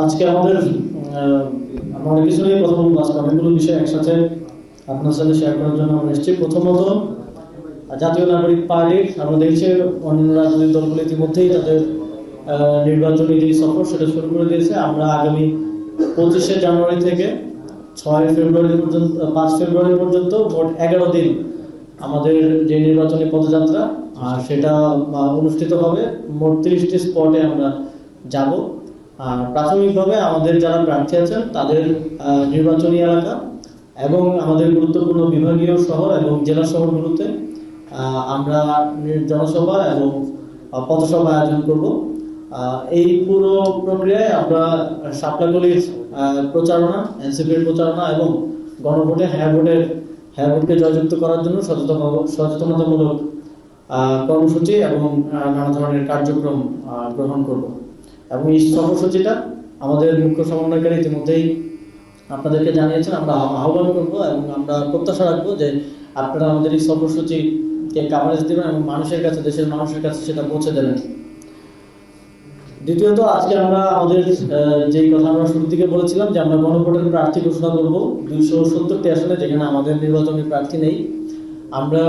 আজকে আমরা অনেক কিছু নিয়ে কথা বলবো। আজকে অনেকগুলো বিষয় একসাথে আপনার সাথে শেয়ার করার জন্য আমরা এসেছি। প্রথমত, জাতীয় নাগরিক পার্টির আমরা দেখছি অন্যান্য রাজনৈতিক দলগুলো ইতিমধ্যেই তাদের নির্বাচনী যে সফর সেটা শুরু করে দিয়েছে। আমরা আগামী 25শে জানুয়ারি থেকে 6 ফেব্রুয়ারি পর্যন্ত 5 ফেব্রুয়ারি পর্যন্ত মোট 11 দিন আমাদের যে নির্বাচনী পদযাত্রা সেটা অনুষ্ঠিত হবে। মোট 30টি স্পটে আমরা যাব। প্রাথমিকভাবে আমাদের যারা প্রার্থী আছেন তাদের নির্বাচনী এলাকা এবং আমাদের গুরুত্বপূর্ণ বিভাগীয় শহর এবং জেলা শহরগুলোতে আমরা জনসভা এবং পথসভা আয়োজন করব। এই পুরো প্রক্রিয়ায় আমরা শাপলাকলির প্রচারণা, এনসিপির প্রচারণা এবং গণভোটে হ্যাঁ ভোটকে জয়যুক্ত করার জন্য সচেতনতামূলক কর্মসূচি এবং নানা ধরনের কার্যক্রম গ্রহণ করব। এবং এই কর্মসূচিটা আমাদের মুখ্য সমন্বয়কারী ইতিমধ্যেই আপনাদেরকে জানিয়েছেন। আমরা আহ্বান করব এবং আমরা প্রত্যাশা রাখবো যে আপনারা আমাদের এই কর্মসূচিকে কাভারেজ দেবেন এবং মানুষের কাছে, দেশের মানুষের কাছে সেটা পৌঁছে দেবেন। দ্বিতীয়ত, আজকে আমরা আমাদের যেই কথা আমরা শুরু থেকে বলেছিলাম যে আমরা গণভোটের প্রার্থী ঘোষণা করব 270টি আসনে, যেখানে আমাদের নির্বাচনী প্রার্থী নেই। আমরা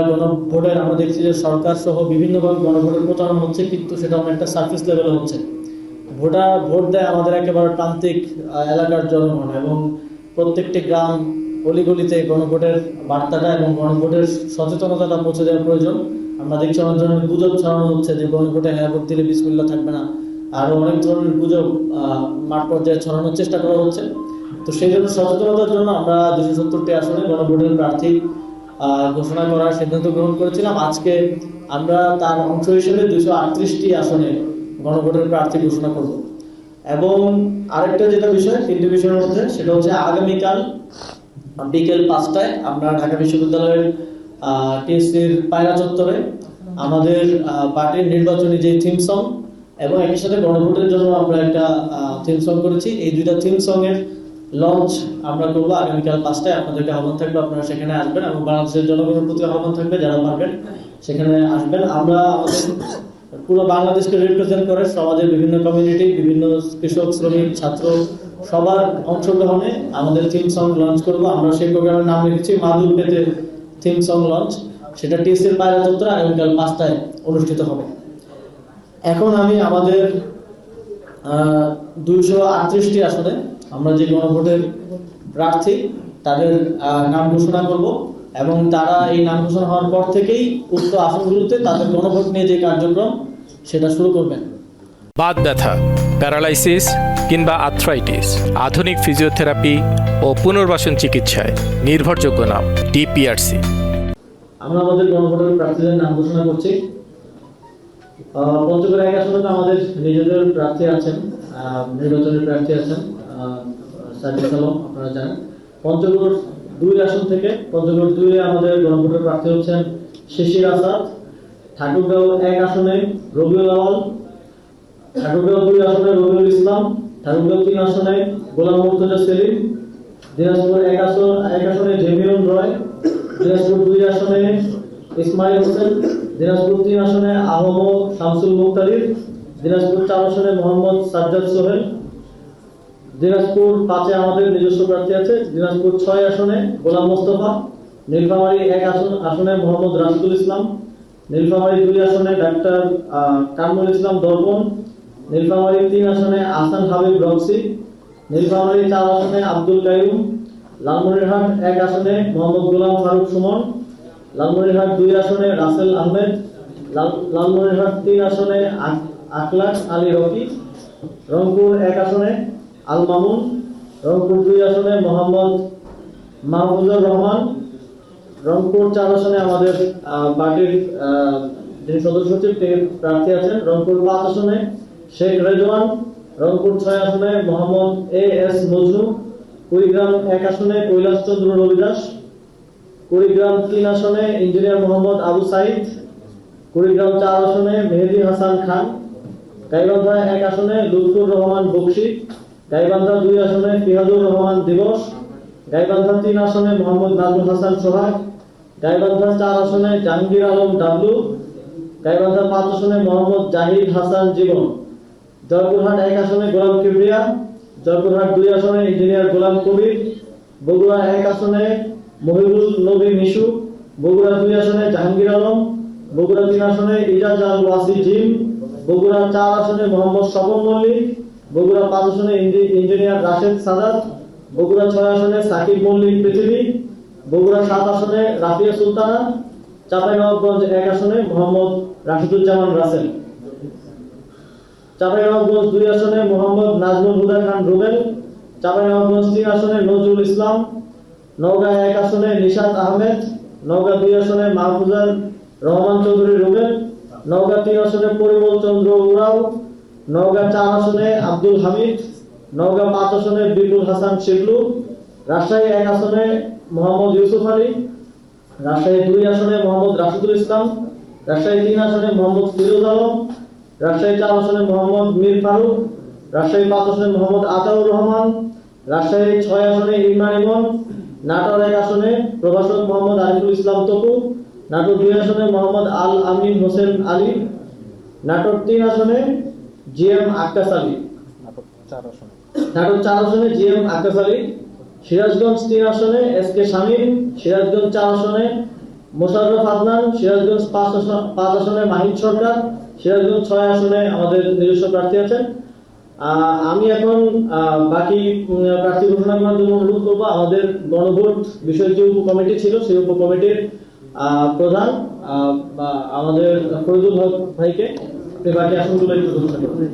দেখছি যে সরকার সহ বিভিন্নভাবে গণভোটের প্রচারণা হচ্ছে, কিন্তু সেটা অনেকটা সার্ফেস লেভেলে হচ্ছে। ভোট দেয় আমাদের একেবারে প্রান্তিক এলাকার জনগণ এবং প্রত্যেকটি গ্রাম অলিগলিতে গণভোটের বার্তাটা এবং গণভোটের সচেতনতাটা পৌঁছে দেওয়ার প্রয়োজন। আমরা দেখছি অনেক ধরনের গুজব ছড়ানো হচ্ছে যে গণভোটে হ্যাঁ ভোট দিলে বিসমিল্লাহ থাকবে না, আরো অনেক ধরনের গুজব মাঠ পর্যায়ে ছড়ানোর চেষ্টা করা হচ্ছে। তো সেই জন্য সচেতনতার জন্য আমরা 270টি আসনে গণভোটের প্রার্থী ঘোষণা করার সিদ্ধান্ত গ্রহণ করেছিলাম। আজকে আমরা তার অংশ হিসেবে 238টি আসনে গণভোটের প্রার্থী ঘোষণা করব। এবং আরেকটা যেটা বিষয়, 3টি বিষয়ের মধ্যে, সেটা হচ্ছে আগামীকাল বিকেল 5টায় আমরা ঢাকা বিশ্ববিদ্যালয়ের টিএসসির পায়রা চত্বরে আমাদের পার্টির নির্বাচনী যে থিম সং এবং একই সাথে গণভোটের জন্য আমরা একটা থিম সং করেছি। এই দুইটা থিম সং এর লঞ্চ আমরা করবো আগামীকাল 5টায়। আপনাদেরকে আহ্বান থাকবে, আপনারা সেখানে আসবেন এবং বাংলাদেশের জনগণের প্রতি আহ্বান থাকবে যারা পারবেন সেখানে আসবেন। আমরা আমাদের পুরো বাংলাদেশকে রিপ্রেজেন্ট করে সমাজের বিভিন্ন কমিউনিটি, বিভিন্ন কৃষক, শ্রমিক, ছাত্র সবার অংশগ্রহণে আমাদের থিম সং লঞ্চ করব। আমরা সেই প্রোগ্রামের নাম রেখেছি মাদুর পেতে থিম সং লঞ্চ। সেটা টিএসসির পায়রা চত্বরে আগামীকাল 5টায় অনুষ্ঠিত হবে। এখন আমি আমাদের 238টি আসনে আমরা যে গণভোটের প্রার্থী তাদের নাম ঘোষণা করব এবং তারা এই নাম ঘোষণা হওয়ার পর থেকেই উক্ত আসনগুলোতে তাদের গণভোট নিয়ে যে কার্যক্রম সেটা শুরু করবেন। বাত ব্যথা, প্যারালাইসিস কিংবা আর্থ্রাইটিস, আধুনিক ফিজিওথেরাপি ও পুনর্বাসন চিকিৎসায় নির্ভরযোগ্য নাম ডিপিআরসি। আমরা আমাদের গণভোটের প্রার্থীদের নাম ঘোষণা করছি। পঞ্চগড় 1 আসনে আমাদের নিজেদের প্রার্থী আছেন, নির্বাচনের প্রার্থী আছেন সাইদুল আলম, আপনারা জানেন। পঞ্চগড় 2 আসন থেকে পঞ্চগড় 2 এ আমাদের গণভোটের প্রার্থী হচ্ছেন শিশির আসাদ। ঠাকুরগাঁও 1 আসনে রবিউল আওয়াল, ঠাকুরগাঁও 2 আসনে রবিউল ইসলাম, ঠাকুরগাঁও 3 আসনে গোলাম মুর্তজা সেলিম, দিনাজপুর 1 আসনে জেমিউল রয়, দিনাজপুর 2 আসনে ইসমাইল হোসেন, দিনাজপুর 3 আসনে আহমদ শামসুল মুক্তাদির, দিনাজপুর 4 আসনে মোহাম্মদ সাজ্জাদ সোহেল, দিনাজপুর 5 আমাদের নিজস্ব প্রার্থী আছে, দিনাজপুর 6 আসনে গোলাম মোস্তফা, নীলফামারী 1 আসনে মোহাম্মদ রাশিদুল ইসলাম, নীলফামারী 2 আসনে ডাক্তার কামরুল ইসলাম দর্পণ, নীলফামারী 3 আসনে আহসান হাবিব রক্সি, নীলফামারী 4 আসনে আব্দুল কাইয়ুম, লালমনিরহাট 1 আসনে মোহাম্মদ গোলাম ফারুক সুমন, লালমনিরহাট 2 আসনে রাসেল আহমেদ, লালমনিরহাট 3 আসনে আখলাক আলী রকি, রংপুর 1 আসনে আল মামুন, রংপুর 2 আসনে মোহাম্মদ মাহফুজুর রহমান, রংপুর 4 আসনে আমাদের পার্টির যিনি সদস্য সচিব প্রার্থী আছেন, রংপুর 5 আসনে শেখ রেজওয়ান, রংপুর 6 আসনে মোহাম্মদ এস মজনু, কুড়িগ্রাম 1 আসনে কৈলাস চন্দ্র রবিদাস, কুড়িগ্রাম 3 আসনে ইঞ্জিনিয়ার মোহাম্মদ আবু সাইদ, কুড়িগ্রাম 4 আসনে মেহেদি হাসান খান, গাইবান্ধা 1 আসনে লুৎফুর রহমান বকশি, গাইবান্ধা 2 আসনে ফিহাদুর রহমান দিবস, গাইবান্ধা 3 আসনে মোহাম্মদ নাজমুল হাসান সোহাগ, গাইবান্ধা 4 আসনে জাহাঙ্গীর আলম ডাবলু, গাইবান্ধা 5 আসনে মোহাম্মদ জাহিদ হাসান জীবন, জয়পুরহাট 1 আসনে গোলাম কিবরিয়া, জয়পুরহাট 2 আসনে ইঞ্জিনিয়ার গোলাম কবির, বগুড়া 1 আসনে মহিবুল নবী মিশু, বগুড়া 2 আসনে জাহাঙ্গীর আলম, বগুড়া 3 আসনে ইজাজ আল ওয়াসি জিম, বগুড়া 4 আসনে মোহাম্মদ স্বপন মল্লিক, বগুড়া 5 আসনে ইঞ্জিনিয়ার রাশেদ সাদাত, বগুড়া 6 আসনে সাকিব মল্লিক পৃথিবী, বগুড়া 7 আসনে রাফিয়া সুলতানা, চাঁপাইনবাবগঞ্জ 1 আসনে মোহাম্মদ রাশিদুজ্জামান রাসেল, চাঁপাইনবাবগঞ্জ 2 আসনে মোহাম্মদ নাজমুল হুদা খান রুবেল, চাঁপাইনবাবগঞ্জ 3 আসনে নজরুল ইসলাম, নওগাঁ 1 আসনে নিশাত আহমেদ, নওগাঁ 2 আসনে মাহফুজার রহমান চৌধুরী রুবেল, নওগাঁ 3 আসনে পরিমল চন্দ্র উরাও, নওগাঁ 4 আসনে আব্দুল হামিদ, নওগাঁ 5 আসনে বিপুল হাসান শিবলু, রাজশাহী 1 আসনে মোহাম্মদ ইউসুফ আলী, রাজশাহী 2 আসনে মোহাম্মদ রাশিদুল ইসলাম, রাজশাহী 3 আসনে মোহাম্মদ ফিরোজ আলম, রাজশাহী 4 আসনে মোহাম্মদ মীর ফারুক, রাজশাহী 5 আসনে মোহাম্মদ আতাউর রহমান, রাজশাহী 6 আসনে ইমরান ইমন, নাটোর 1 আসনে প্রভাষক মোহাম্মদ আরিফুল ইসলাম তপু, নাটোর 2 আসনে মোহাম্মদ আল আমিন হোসেন আলী, নাটোর 3 আসনে জিএম আক্কাস আলী, নাটোর 4 আসনে জিএম আক্কাস আলী, সিরাজগঞ্জ 3 আসনে এসকে শামীম, সিরাজগঞ্জ 4 আসনে মোশাররফ আদনান, সিরাজগঞ্জ 5 আসনে মাহিদ সরকার, সিরাজগঞ্জ 6 আসনে আমাদের নিজস্ব প্রার্থী আছেন। আমি এখন বাকি প্রার্থী ঘোষণা করার জন্য অনুরোধ করবো আমাদের গণভোট বিষয়ক যে উপকমিটি ছিল সেই উপকমিটির প্রধান আমাদের ফরিদুল হক ভাইকে। আপনি বাকি আসনগুলো একটু ঘোষণা করবেন।